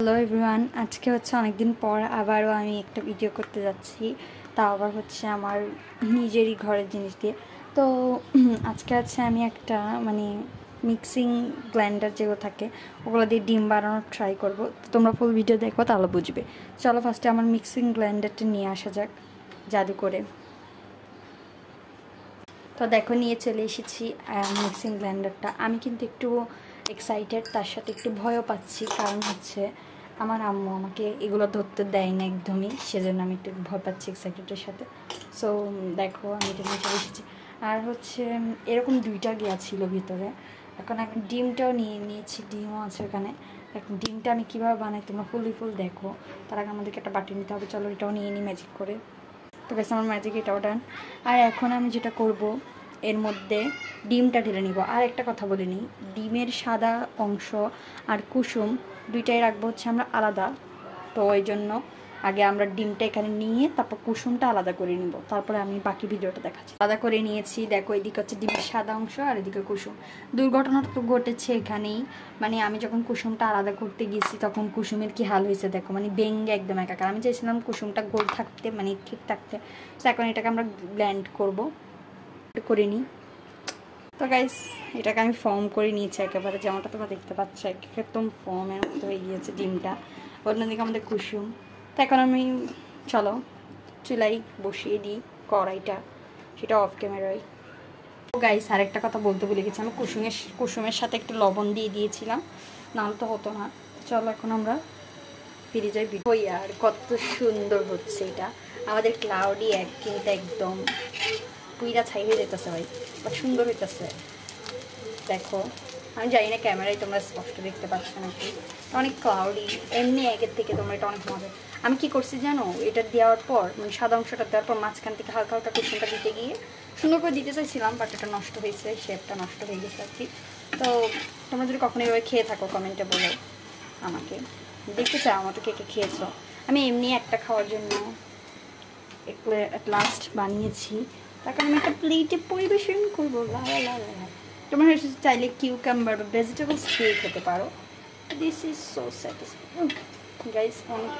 Hello everyone, আজকে হচ্ছে অনেকদিন পর আবারও আমি একটা ভিডিও করতে যাচ্ছি। তাও আবার হচ্ছে আমার নিজেরই ঘরের জিনিস দিয়ে। তো আজকে আছে আমি একটা মিক্সিং ব্লেন্ডার যেগুলো থাকে ওগুলো দিয়ে ডিম বানানোর ট্রাই করব। তো তোমরা ফুল ভিডিও দেখো তাহলে বুঝবে। চলো ফার্স্টে আমার মিক্সিং ব্লেন্ডারটা নিয়ে আসা যাক জাদু করে। তো দেখো নিয়ে চলে এসেছি মিক্সিং ব্লেন্ডারটা। আমি কিন্তু একটু এক্সাইটেড, তার সাথে একটু ভয়ও পাচ্ছি, কারণ হচ্ছে আমার আম্মু আমাকে এগুলো ধরতে দেয় না একদমই, সেজন্য আমি একটু ভয় পাচ্ছি এক্সাইটেডের সাথে। সো দেখো আমি এটা নিয়ে চলে এসেছি। আর হচ্ছে এরকম দুইটা গিয়া ছিল ভিতরে। এখন আমি ডিমটাও নিয়ে নিয়েছি, ডিমও আছে ওখানে। এখন ডিমটা আমি কীভাবে বানাই তোমরা ফুল দেখো। তার আগে আমাদেরকে একটা বাটি নিতে হবে। চলো এটাও নিয়ে নিই ম্যাজিক করে। তো গেছে আমার ম্যাজিক এটাও ডান। আর এখন আমি যেটা করব, এর মধ্যে ডিমটা ঢেলে নিব। আর একটা কথা বলে নিই, ডিমের সাদা অংশ আর কুসুম দুইটাই রাখবো হচ্ছে আমরা আলাদা। তো ওই জন্য আগে আমরা ডিমটা এখানে নিয়ে তারপর কুসুমটা আলাদা করে নিব, তারপরে আমি বাকি ভিডিওটা দেখাচ্ছি। আলাদা করে নিয়েছি, দেখো এদিকে হচ্ছে ডিমের সাদা অংশ আর এদিকে কুসুম। দুর্ঘটনা তো ঘটেছে এখানেই, আমি যখন কুসুমটা আলাদা করতে গেছি তখন কুসুমের কি হাল হয়েছে দেখো, ভেঙ্গে একদম একাকার। আমি চাইছিলাম কুসুমটা গোল থাকতে, ঠিক থাকতে। তো এখন এটাকে আমরা ব্লেন্ড করে নিই। তো গাইস এটাকে আমি ফর্ম করে নিয়েছি একেবারে, যেমনটা তোমরা দেখতে পাচ্ছ একদম ফর্মের মতো হয়ে গিয়েছে ডিমটা। অন্যদিকে আমাদের কুসুম। তো এখন আমি চলো চুলাই বসিয়ে দিই কড়াইটা, সেটা অফ ক্যামেরায়। তো গাইস আরেকটা কথা বলতে ভুলে গেছি, আমি কুসুমের সাথে একটু লবণ দিয়ে দিয়েছিলাম, নাহলে তো হতো না। চলো এখন আমরা ফিরে যাই। ওই আর কত সুন্দর হচ্ছে এটা, আমাদের ক্লাউডি এক কিন্তু একদম পুইরা ছাই হয়ে যেতেছে ভাই, বাট সুন্দর হইতেছে। দেখো আমি জানি না ক্যামেরায় তোমরা স্পষ্ট দেখতে পাচ্ছ নাকি, অনেক ক্লাউডি। এমনি আগের থেকে তোমরা এটা অনেক মজা। আমি কি করছি জানো, এটা দেওয়ার পর সাদা অংশটা দেওয়ার পর মাঝখান থেকে হালকা হালকা কুসুমটা দিতে গিয়ে সুন্দর করে দিতে চাইছিলাম, বাট এটা নষ্ট হয়েছে, শেপটা নষ্ট হয়ে গেছে আর কি। তো তোমরা যদি কখনো এভাবে খেয়ে থাকো কমেন্টে বলো আমাকে, দেখতে চাও আমার তো কে কে খেয়েছো। আমি এমনি একটা খাওয়ার জন্য এট লাস্ট বানিয়েছি, তাকে আমি একটা প্লেটে পরিবেশন করবো। তোমরা চাইলে কিউকাম্বার বা ভেজিটেবলস দিয়ে খেতে পারো। This is so satisfying guys, অনেক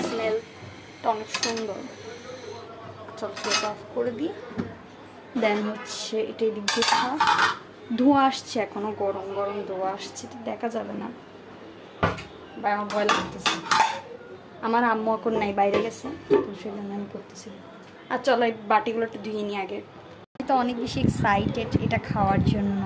স্মেলটা অনেক সুন্দর। চলো সেটা অফ করে দিই। দেন হচ্ছে এটা এদিক দিয়ে ধোঁয়া আসছে, এখনও গরম গরম ধোঁয়া আসছে, তো দেখা যাবে না বা আমার ভয় লাগতেছে। আমার আম্মু এখন নাই, বাইরে গেছে, সেই জন্য আমি করতেছি। আর চলো এই বাটিগুলো একটু ধুয়ে নিই আগে। তো অনেক বেশি এক্সাইটেড এটা খাওয়ার জন্য।